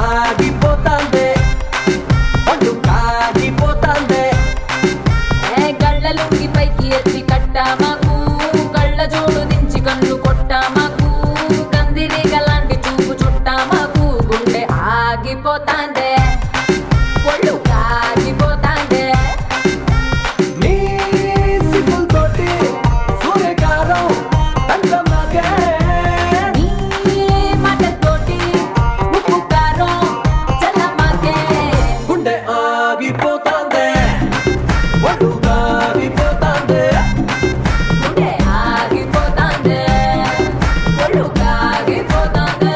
ఆగిపోతాందే ఒళ్ళు కాగిపోతాందే గళ్ళలుంగి పైకి ఎత్తి కట్టామాకు కళ్ళ జోడు దించి కన్ను కొట్టామాకు కందిరీగలాంటి చూపు చుట్టామాకు గుండె ఆగిపోతాందే ఒళ్ళు కాగిపోతాందే నీ సిగ్గులతోటి సూర్యకారం తండ్రమాకే నీ మాటతోటి ఉప్పు కారం చల్లమాకే గుండె ఆగిపోతాందే ఒళ్ళు కాగిపోతాందే గుండె ఆగిపోతాందే ఒళ్ళు కాగిపోతాందే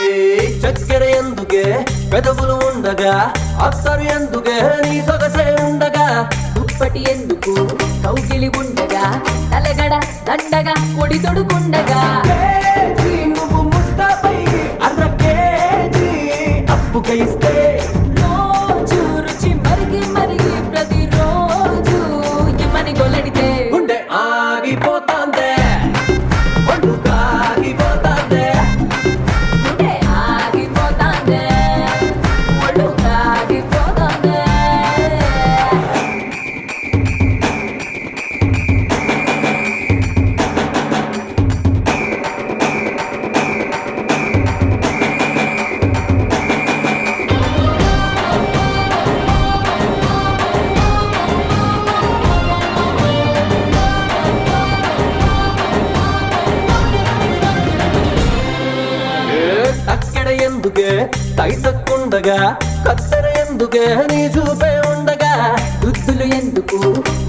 ఏ చక్కెర ఎందుకే పెదవులు ఉండగా అత్తరు ఎందుకే నీ సొగసే ఉండగా దుప్పటి ఎందుకు కౌగిలి ఉండగా తలగడ దండగా కొడి తొడుకుండగా కేజీ నువ్వు ముస్తాబై అర్ర కేజీ అప్పుగా ఇస్తే రోజు రుచి మరిగి మరిగి ప్రతిరోజు ఇమ్మని గొలడితే గుండె ఆగిపోతాందే ఒళ్ళు కాగిపోతాందే గుండె ఆగిపోతాందే ఒళ్ళు కాగిపోతాందే అక్కడ ఎందుకే తైతక్కుండగా కత్తెర ఎందుకే నీ చూపే ఉండగా దుద్దులు ఎందుకు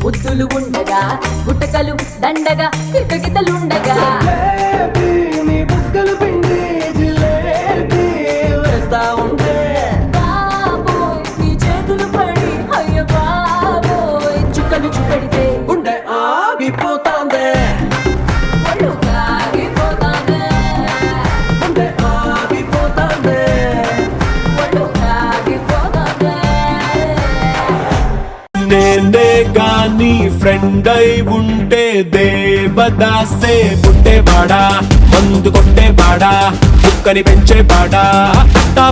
ముద్దులు ఉండగా గుట్టకలు దండగా కిటకితలుండగా జిలేబీ, నీ బుగ్గలు పిండి జిలేబీ వేస్తా ఉంటే బాబోయ్ నీ చేతులు పడి అయ్య బాబోయ్ చుక్కలు చూపెడితే గుండె ఆగిపోతాందే ఒళ్ళు కాగిపోతాందే గుండె ఆగిపోతాందే ఒళ్ళు కాగిపోతాందే నేనే గాని ఫ్రెండ్ అయి ఉంటే దేవదాసే పుట్టేవాడా మందు కొట్టేవాడా కుక్కని పెంచేవాడా